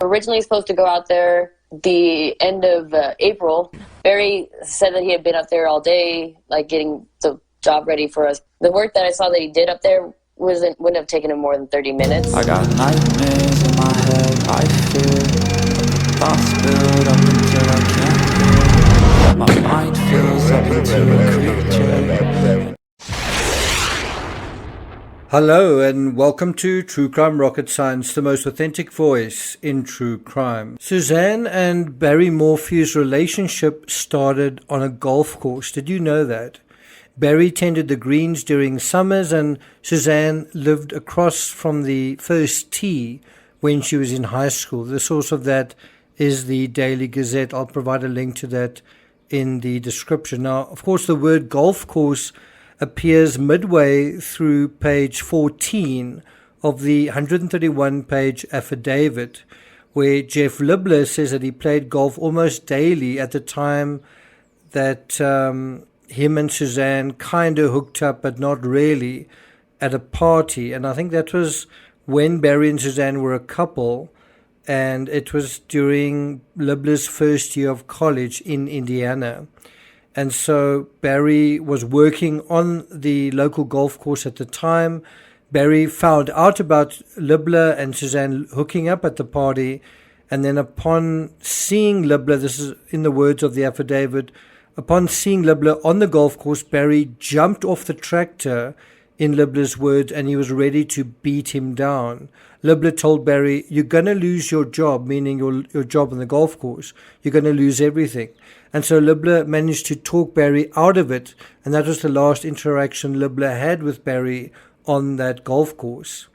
Originally supposed to go out there the end of April. Barry said that he had been up there all day, like getting the job ready for us. The work that I saw that he did up there wouldn't have taken him more than 30 minutes. I got nightmares in my head, I fear thoughts build up until I can't hear. My mind fills up into a creature. Hello and welcome to True Crime Rocket Science, the most authentic voice in true crime. Suzanne and Barry Morphew's relationship started on a golf course. Did you know that? Barry tended the greens during summers and Suzanne lived across from the first tee when she was in high school. The source of that is the Daily Gazette. I'll provide a link to that in the description. Now, of course, the word golf course appears midway through page 14 of the 131-page affidavit, where Jeff Libler says that he played golf almost daily at the time that him and Suzanne kind of hooked up, but not really, at a party. And I think that was when Barry and Suzanne were a couple, and it was during Libler's first year of college in Indiana. And so Barry was working on the local golf course at the time. Barry found out about Libler and Suzanne hooking up at the party. And then upon seeing Libler, this is in the words of the affidavit, upon seeing Libler on the golf course, Barry jumped off the tractor, in Libler's words, and he was ready to beat him down. Libler told Barry, "You're going to lose your job," meaning your job on the golf course. "You're going to lose everything." And so Libler managed to talk Barry out of it, and that was the last interaction Libler had with Barry on that golf course.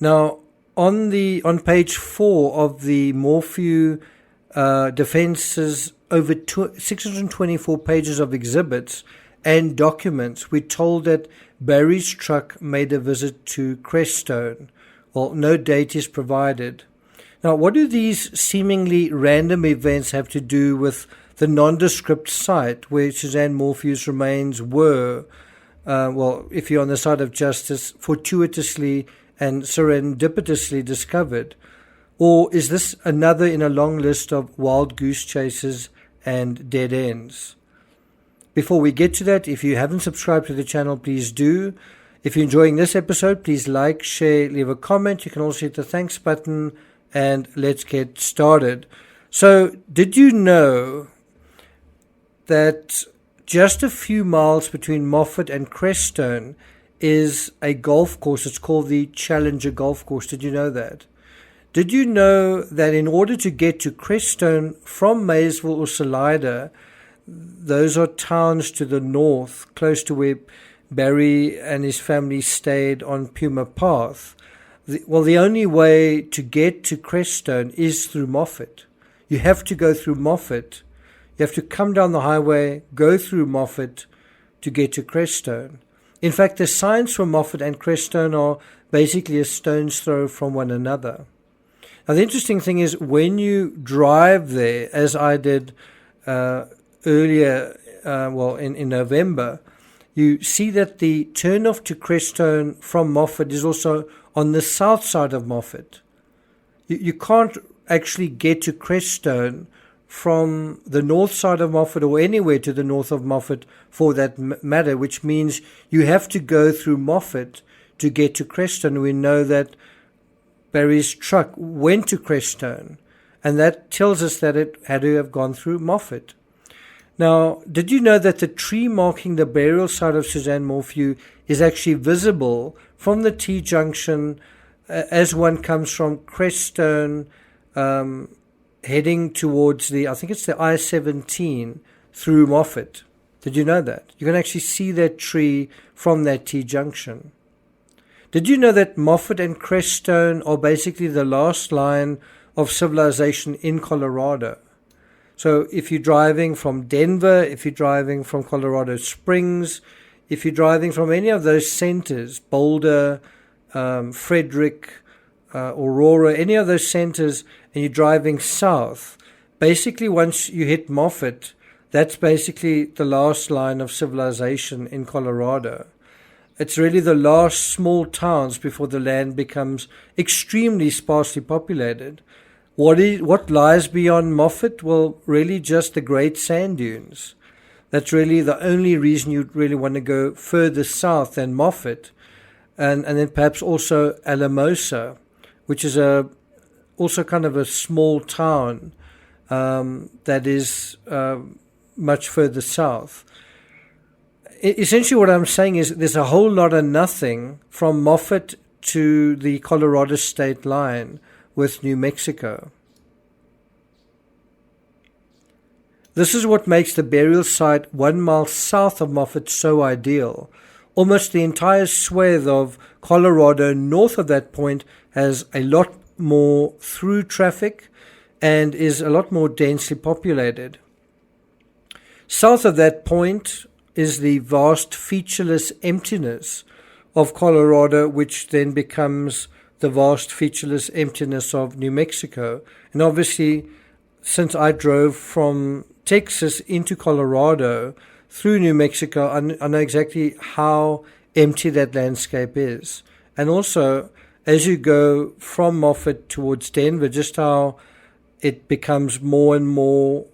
Now, on page 4 of the Morphew defense's over 624 pages of exhibits and documents, we're told that Barry's truck made a visit to Crestone. Well, no date is provided. Now, what do these seemingly random events have to do with the nondescript site where Suzanne Morphew's remains were, if you're on the side of justice, fortuitously and serendipitously discovered? Or is this another in a long list of wild goose chases and dead ends? Before we get to that, if you haven't subscribed to the channel, please do. If you're enjoying this episode, please like, share, leave a comment. You can also hit the thanks button, and let's get started. So, did you know that just a few miles between Moffat and Crestone is a golf course? It's called the Challenger Golf Course. Did you know that? Did you know that in order to get to Crestone from Maysville or Salida, those are towns to the north, close to where Barry and his family stayed on Puma Path. The only way to get to Crestone is through Moffat. You have to go through Moffat. You have to come down the highway, go through Moffat to get to Crestone. In fact, the signs from Moffat and Crestone are basically a stone's throw from one another. Now, the interesting thing is when you drive there, as I did earlier, in November, you see that the turnoff to Crestone from Moffat is also on the south side of Moffat. You can't actually get to Crestone from the north side of Moffat or anywhere to the north of Moffat for that matter, which means you have to go through Moffat to get to Crestone. We know that Barry's truck went to Crestone, and that tells us that it had to have gone through Moffat. Now, did you know that the tree marking the burial site of Suzanne Morphew is actually visible from the T-junction as one comes from Crestone heading towards I think it's the I-17 through Moffat? Did you know that? You can actually see that tree from that T-junction. Did you know that Moffat and Crestone are basically the last line of civilization in Colorado? So if you're driving from Denver, if you're driving from Colorado Springs, if you're driving from any of those centers, Boulder, Frederick, Aurora, any of those centers, and you're driving south, basically once you hit Moffat, that's basically the last line of civilization in Colorado. It's really the last small towns before the land becomes extremely sparsely populated. What lies beyond Moffat? Well, really just the great sand dunes. That's really the only reason you'd really want to go further south than Moffat. And then perhaps also Alamosa, which is also kind of a small town that is much further south. Essentially what I'm saying is there's a whole lot of nothing from Moffat to the Colorado state line with New Mexico. This is what makes the burial site 1 mile south of Moffat so ideal. Almost the entire swathe of Colorado north of that point has a lot more through traffic and is a lot more densely populated. South of that point is the vast featureless emptiness of Colorado, which then becomes the vast featureless emptiness of New Mexico. And obviously, since I drove from Texas into Colorado through New Mexico, I know exactly how empty that landscape is. And also, as you go from Moffat towards Denver, just how it becomes more and more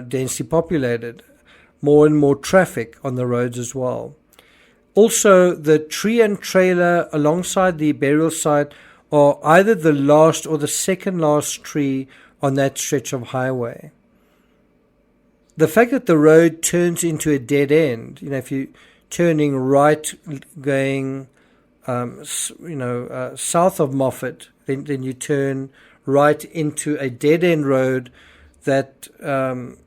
densely populated, more and more traffic on the roads as well. Also, the tree and trailer alongside the burial site are either the last or the second last tree on that stretch of highway. The fact that the road turns into a dead end, if you're turning right going south of Moffat, then you turn right into a dead end road that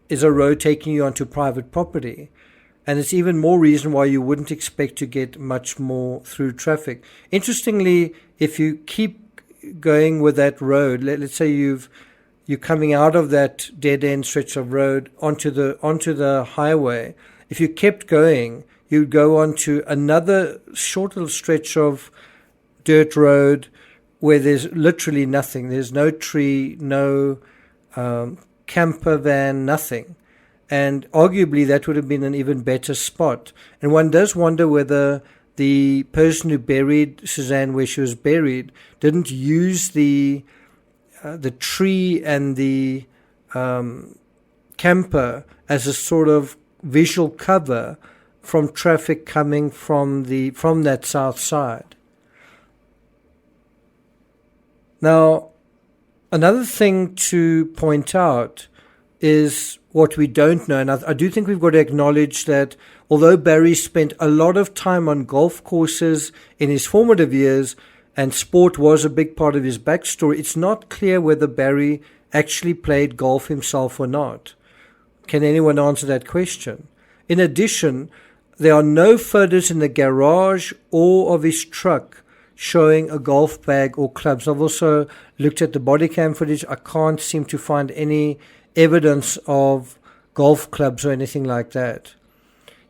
is a road taking you onto private property. And it's even more reason why you wouldn't expect to get much more through traffic. Interestingly, if you keep going with that road, let's say you're coming out of that dead end stretch of road onto the highway. If you kept going, you'd go onto another short little stretch of dirt road where there's literally nothing. There's no tree, no camper van, nothing. And arguably that would have been an even better spot. And one does wonder whether the person who buried Suzanne where she was buried didn't use the tree and the camper as a sort of visual cover from traffic coming from that south side. Now, another thing to point out is what we don't know, and I do think we've got to acknowledge that although Barry spent a lot of time on golf courses in his formative years, and sport was a big part of his backstory, it's not clear whether Barry actually played golf himself or not. Can anyone answer that question? In addition, there are no photos in the garage or of his truck showing a golf bag or clubs. I've also looked at the body cam footage. I can't seem to find any evidence of golf clubs or anything like that.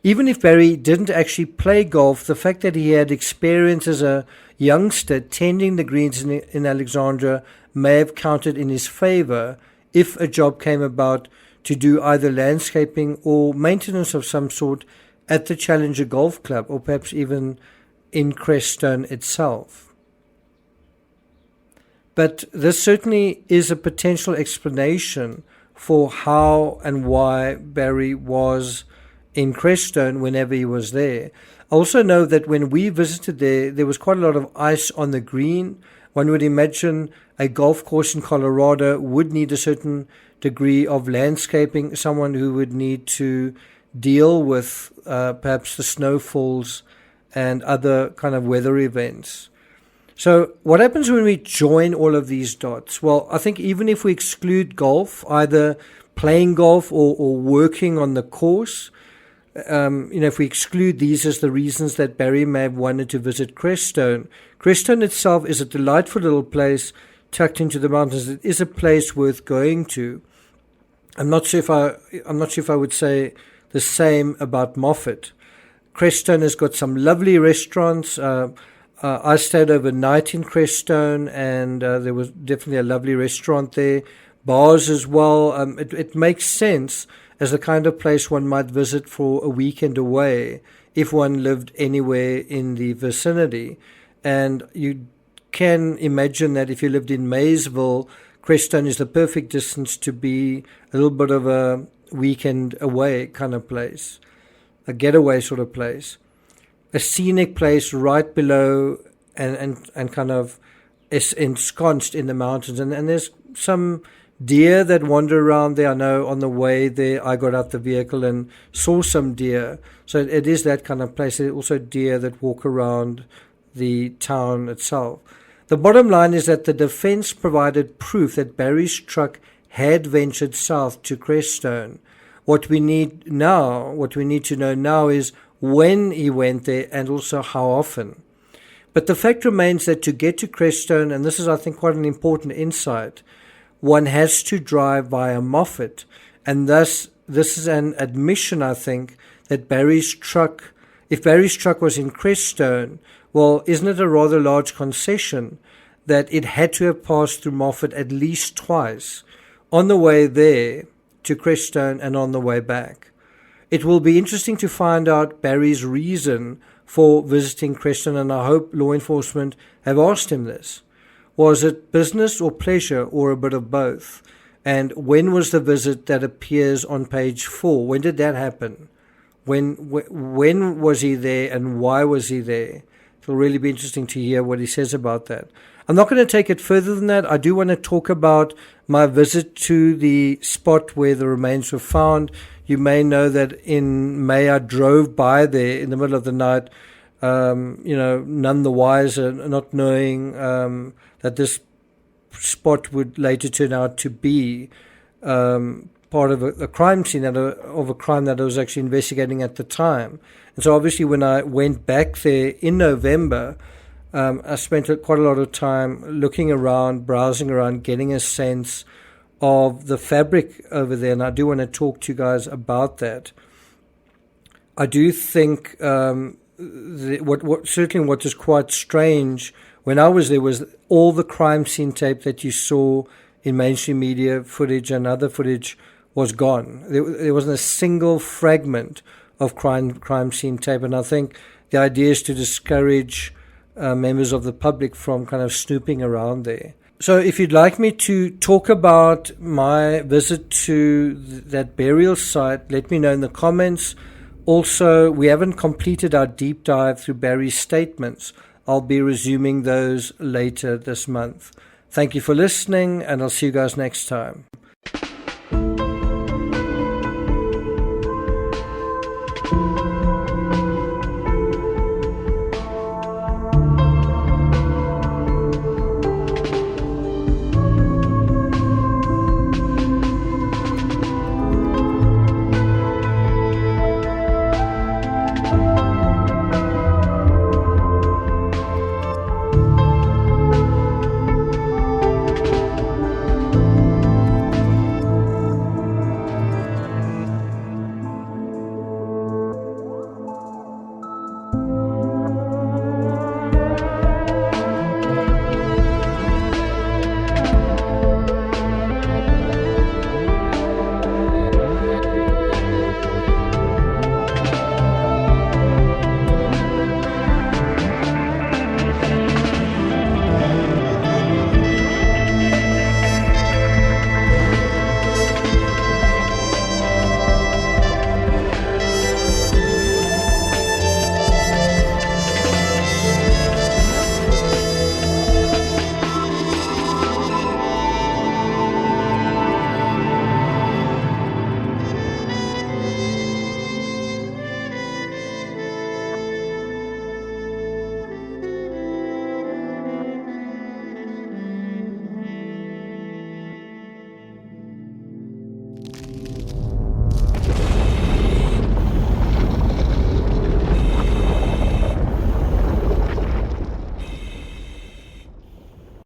Even if Barry didn't actually play golf, the fact that he had experience as a youngster tending the greens in Alexandria may have counted in his favor if a job came about to do either landscaping or maintenance of some sort at the Challenger Golf Club, or perhaps even in Crestone itself. But this certainly is a potential explanation for how and why Barry was in Crestone whenever he was there. I also know that when we visited there was quite a lot of ice on the green. One would imagine a golf course in Colorado would need a certain degree of landscaping, someone who would need to deal with perhaps the snowfalls and other kind of weather events. So what happens when we join all of these dots? Well, I think even if we exclude golf, either playing golf or working on the course, if we exclude these as the reasons that Barry may have wanted to visit Crestone, Crestone itself is a delightful little place tucked into the mountains. It is a place worth going to. I'm not sure if I would say the same about Moffat. Crestone has got some lovely restaurants. I stayed overnight in Crestone, and there was definitely a lovely restaurant there. Bars as well. It makes sense as the kind of place one might visit for a weekend away if one lived anywhere in the vicinity. And you can imagine that if you lived in Maysville, Crestone is the perfect distance to be a little bit of a weekend away kind of place, a getaway sort of place, a scenic place right below and kind of ensconced in the mountains. And there's some deer that wander around there. I know on the way there I got out the vehicle and saw some deer. So it is that kind of place. There's also deer that walk around the town itself. The bottom line is that the defense provided proof that Barry's truck had ventured south to Crestone. What we need to know now is when he went there and also how often. But the fact remains that to get to Crestone, and this is, I think, quite an important insight, one has to drive via Moffat. And thus, this is an admission, I think, that if Barry's truck was in Crestone, well, isn't it a rather large concession that it had to have passed through Moffat at least twice, on the way there to Crestone and on the way back? It will be interesting to find out Barry's reason for visiting Crestone, and I hope law enforcement have asked him this. Was it business or pleasure or a bit of both? And when was the visit that appears on page 4? When did that happen? When was he there and why was he there? It'll really be interesting to hear what he says about that. I'm not going to take it further than that. I do want to talk about my visit to the spot where the remains were found. You may know that in May I drove by there in the middle of the night, none the wiser, not knowing that this spot would later turn out to be part of a crime scene of a crime that I was actually investigating at the time. And so obviously when I went back there in November, I spent quite a lot of time looking around, browsing around, getting a sense of the fabric over there, and I do want to talk to you guys about that. I do think what is quite strange when I was there was all the crime scene tape that you saw in mainstream media footage and other footage was gone. There wasn't a single fragment of crime scene tape, and I think the idea is to discourage members of the public from kind of snooping around there. So if you'd like me to talk about my visit to that burial site, let me know in the comments. Also, we haven't completed our deep dive through Barry's statements. I'll be resuming those later this month. Thank you for listening, and I'll see you guys next time.